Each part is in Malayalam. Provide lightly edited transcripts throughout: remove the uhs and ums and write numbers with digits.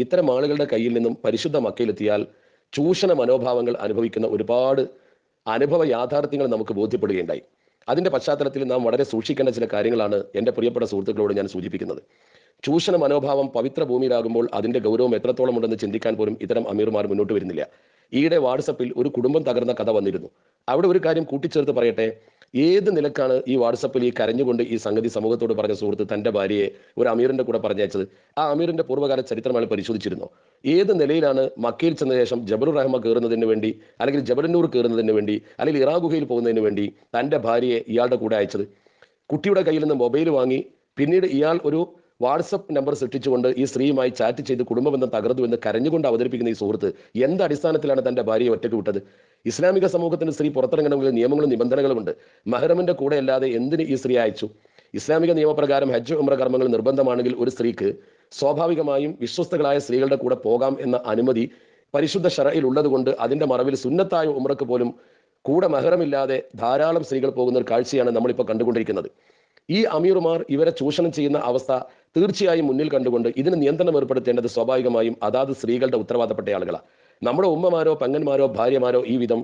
ഇത്തരം ആളുകളുടെ കയ്യിൽ നിന്നും പരിശുദ്ധ മക്കയിലെത്തിയാൽ ചൂഷണ മനോഭാവങ്ങൾ അനുഭവിക്കുന്ന ഒരുപാട് അനുഭവ യാഥാർത്ഥ്യങ്ങൾ നമുക്ക് ബോധ്യപ്പെടുകയുണ്ടായി. അതിന്റെ പശ്ചാത്തലത്തിൽ നാം വളരെ സൂക്ഷിക്കേണ്ട ചില കാര്യങ്ങളാണ് എൻ്റെ പ്രിയപ്പെട്ട സുഹൃത്തുക്കളോട് ഞാൻ സൂചിപ്പിക്കുന്നത്. ചൂഷണ മനോഭാവം പവിത്ര ഭൂമിയിലാകുമ്പോൾ അതിന്റെ ഗൗരവം എത്രത്തോളം ഉണ്ടെന്ന് ചിന്തിക്കാൻ പോലും ഇത്തരം അമീർമാർ മുന്നോട്ട് വരുന്നില്ല. ഈയിടെ വാട്സപ്പിൽ ഒരു കുടുംബം തകർന്ന കഥ വന്നിരുന്നു. അവിടെ ഒരു കാര്യം കൂട്ടിച്ചേർത്ത് പറയട്ടെ. ഏത് നിലക്കാണ് ഈ വാട്സപ്പിൽ ഈ കരഞ്ഞുകൊണ്ട് ഈ സംഗതി സമൂഹത്തോട് പറഞ്ഞ സുഹൃത്ത് തന്റെ ഭാര്യയെ ഒരു അമീറിന്റെ കൂടെ പറഞ്ഞയച്ചത്? ആ അമീറിന്റെ പൂർവ്വകാല ചരിത്രം അയാൾ പരിശോധിച്ചിരുന്നോ? ഏത് നിലയിലാണ് മക്കയിൽ ചെന്ന ശേഷം ജബലുർ റഹ്മ കയറുന്നതിന് വേണ്ടി, അല്ലെങ്കിൽ ജബലന്നൂർ കയറുന്നതിന് വേണ്ടി, അല്ലെങ്കിൽ ഇറാ ഗുഹയിൽ പോകുന്നതിന് വേണ്ടി തന്റെ ഭാര്യയെ ഇയാളുടെ കൂടെ അയച്ചത്? കുട്ടിയുടെ കയ്യിൽ നിന്ന് മൊബൈൽ വാങ്ങി പിന്നീട് ഇയാൾ ഒരു വാട്സപ്പ് നമ്പർ സൃഷ്ടിച്ചുകൊണ്ട് ഈ സ്ത്രീയുമായി ചാറ്റ് ചെയ്ത് കുടുംബബന്ധം തകർന്നു എന്ന് കരഞ്ഞുകൊണ്ട് അവതരിപ്പിക്കുന്ന ഈ സുഹൃത്ത് എന്ത് അടിസ്ഥാനത്തിലാണ് തന്റെ ഭാര്യയെ ഒറ്റയ്ക്ക് വിട്ടത്? ഇസ്ലാമിക സമൂഹത്തിന് സ്ത്രീ പുറത്തിറങ്ങണമെങ്കിൽ നിയമങ്ങളും നിബന്ധനകളുമുണ്ട്. മഹ്റമിന്റെ കൂടെ അല്ലാതെ എന്തിന് ഈ സ്ത്രീ അയച്ചു? ഇസ്ലാമിക നിയമപ്രകാരം ഹജ്ജ് ഉംറ കർമ്മങ്ങൾ നിർബന്ധമാണെങ്കിൽ ഒരു സ്ത്രീക്ക് സ്വാഭാവികമായും വിശ്വസ്തകളായ സ്ത്രീകളുടെ കൂടെ പോകാം എന്ന അനുമതി പരിശുദ്ധ ശറഇൽ ഉള്ളത് കൊണ്ട് അതിന്റെ മറവിൽ സുന്നത്തായ ഉംറക്ക് പോലും കൂടെ മഹ്റമില്ലാതെ ധാരാളം സ്ത്രീകൾ പോകുന്ന ഒരു കാഴ്ചയാണ് നമ്മളിപ്പോൾ കണ്ടുകൊണ്ടിരിക്കുന്നത്. ഈ അമീറുമാർ ഇവരെ ചൂഷണം ചെയ്യുന്ന അവസ്ഥ തീർച്ചയായും മുന്നിൽ കണ്ടുകൊണ്ട് ഇതിന് നിയന്ത്രണം ഏർപ്പെടുത്തേണ്ടത് സ്വാഭാവികമായും അതാത് സ്ത്രീകളുടെ ഉത്തരവാദപ്പെട്ട ആളുകളാണ്. നമ്മുടെ ഉമ്മമാരോ പെങ്ങന്മാരോ ഭാര്യമാരോ ഈ വിധം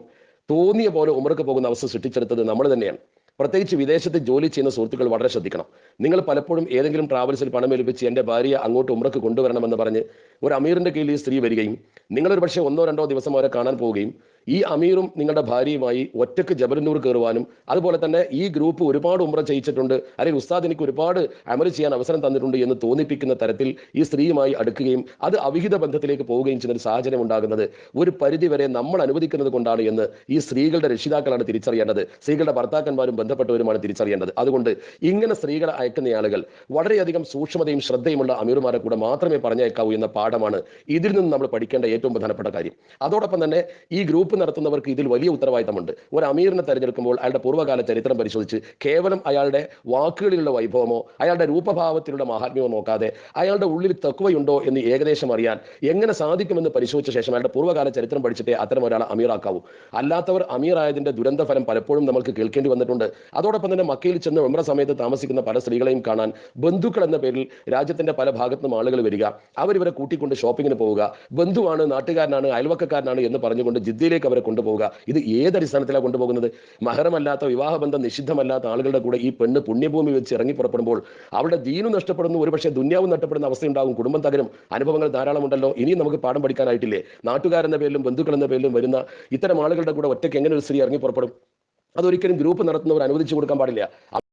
തോന്നിയ പോലെ ഉമർക്ക് പോകുന്ന അവസ്ഥ സൃഷ്ടിച്ചെടുത്തത് നമ്മൾ തന്നെയാണ്. പ്രത്യേകിച്ച് വിദേശത്ത് ജോലി ചെയ്യുന്ന സുഹൃത്തുക്കൾ വളരെ ശ്രദ്ധിക്കണം. നിങ്ങൾ പലപ്പോഴും ഏതെങ്കിലും ട്രാവൽസിൽ പണം ഏൽപ്പിച്ച് എൻ്റെ ഭാര്യയെ അങ്ങോട്ട് ഉംറക്ക് കൊണ്ടുവരണമെന്ന് പറഞ്ഞ് ഒരു അമീറിന്റെ കീഴിൽ ഈ സ്ത്രീ വരികയും നിങ്ങളൊരു പക്ഷേ 1-2 ദിവസം അവരെ കാണാൻ പോവുകയും ഈ അമീറും നിങ്ങളുടെ ഭാര്യയുമായി ഒറ്റയ്ക്ക് ജബലന്നൂർ കയറുവാനും അതുപോലെ തന്നെ ഈ ഗ്രൂപ്പ് ഒരുപാട് ഉംറ ചെയ്യിച്ചിട്ടുണ്ട്, അല്ലെങ്കിൽ ഉസ്താദ് എനിക്ക് ഒരുപാട് അമൽ ചെയ്യാൻ അവസരം തന്നിട്ടുണ്ട് എന്ന് തോന്നിപ്പിക്കുന്ന തരത്തിൽ ഈ സ്ത്രീയുമായി അടുക്കുകയും അത് അവിഹിത ബന്ധത്തിലേക്ക് പോവുകയും ചെയ്യുന്ന ഒരു സാഹചര്യം ഉണ്ടാകുന്നത് ഒരു പരിധിവരെ നമ്മൾ അനുവദിക്കുന്നത് കൊണ്ടാണ് എന്ന് ഈ സ്ത്രീകളുടെ രക്ഷിതാക്കളാണ് തിരിച്ചറിയേണ്ടത്. സ്ത്രീകളുടെ ഭർത്താക്കന്മാരും ബന്ധപ്പെട്ടവരുമാണ് തിരിച്ചറിയേണ്ടത്. അതുകൊണ്ട് ഇങ്ങനെ സ്ത്രീകളെ അയക്കുന്ന ആളുകൾ വളരെയധികം സൂക്ഷ്മതയും ശ്രദ്ധയുമുള്ള അമീറുമാരെ കൂടെ മാത്രമേ പറഞ്ഞയക്കാവൂ എന്ന പാഠമാണ് ഇതിൽ നിന്ന് നമ്മൾ പഠിക്കേണ്ട ഏറ്റവും പ്രധാനപ്പെട്ട കാര്യം. അതോടൊപ്പം തന്നെ ഈ ഗ്രൂപ്പ് നടത്തുന്നവർക്ക് ഇതിൽ വലിയ ഉത്തരവാദിത്തമുണ്ട്. ഒരു അമീറിനെ തെരഞ്ഞെടുക്കുമ്പോൾ അയാളുടെ പൂർവ്വകാല ചരിത്രം പരിശോധിച്ച് കേവലം അയാളുടെ വാക്കുകളിലുള്ള വൈഭവമോ അയാളുടെ രൂപഭാവത്തിലുള്ള മഹാത്മ്യമോ നോക്കാതെ അയാളുടെ ഉള്ളിൽ തഖ്വയുണ്ടോ എന്ന് ഏകദേശം അറിയാൻ എങ്ങനെ സാധിക്കുമെന്ന് പരിശോധിച്ച ശേഷം അയാളുടെ പൂർവ്വകാല ചരിത്രം പഠിച്ചിട്ടേ അത്തരം ഒരാളെ അമീറാക്കാവൂ. അല്ലാത്തവർ അമീറായതിന്റെ ദുരന്തഫലം പലപ്പോഴും നമുക്ക് കേൾക്കേണ്ടി വന്നിട്ടുണ്ട്. അതോടൊപ്പം തന്നെ മക്കയിൽ ചെന്ന് ഉംറ സമയത്ത് താമസിക്കുന്ന പല സ്ത്രീകളെയും കാണാൻ ബന്ധുക്കൾ എന്ന പേരിൽ രാജ്യത്തിന്റെ പല ഭാഗത്തുനിന്നും ആളുകൾ വരിക, അവരിവരെ കൂട്ടിക്കൊണ്ട് ഷോപ്പിങ്ങിന് പോവുക, ബന്ധുവാണ്, നാട്ടുകാരനാണ്, അയൽവക്കക്കാരനാണ് എന്ന് പറഞ്ഞുകൊണ്ട് ജിദ്ദയിലേക്ക് അവരെ കൊണ്ടുപോവുക. ഇത് ഏതടിസ്ഥാനത്തിലാണ് കൊണ്ടുപോകുന്നത്? മഹറമല്ലാത്ത വിവാഹബന്ധം നിഷിദ്ധമല്ലാത്ത ആളുകളുടെ കൂടെ ഈ പെണ്ണ് പുണ്യഭൂമി വെച്ച് ഇറങ്ങി പുറപ്പെടുമ്പോൾ അവളുടെ ദീനും നഷ്ടപ്പെടുന്നു, ഒരുപക്ഷെ ദുന്യാവും നഷ്ടപ്പെടുന്ന അവസ്ഥയുണ്ടാകും, കുടുംബം തകരും. അനുഭവങ്ങൾ ധാരാളമുണ്ടല്ലോ. ഇനിയും നമുക്ക് പാഠം പഠിക്കാനായിട്ടില്ലേ? നാട്ടുകാരെന്ന പേരിലും ബന്ധുക്കൾ എന്ന പേരിലും വരുന്ന ഇത്തരം ആളുകളുടെ കൂടെ ഒറ്റയ്ക്ക് എങ്ങനെ ഒരു സ്ത്രീ ഇറങ്ങി പുറപ്പെടും? അതൊരിക്കലും ഗ്രൂപ്പ് നടത്തുന്നവർ അനുവദിച്ചു കൊടുക്കാൻ പാടില്ല.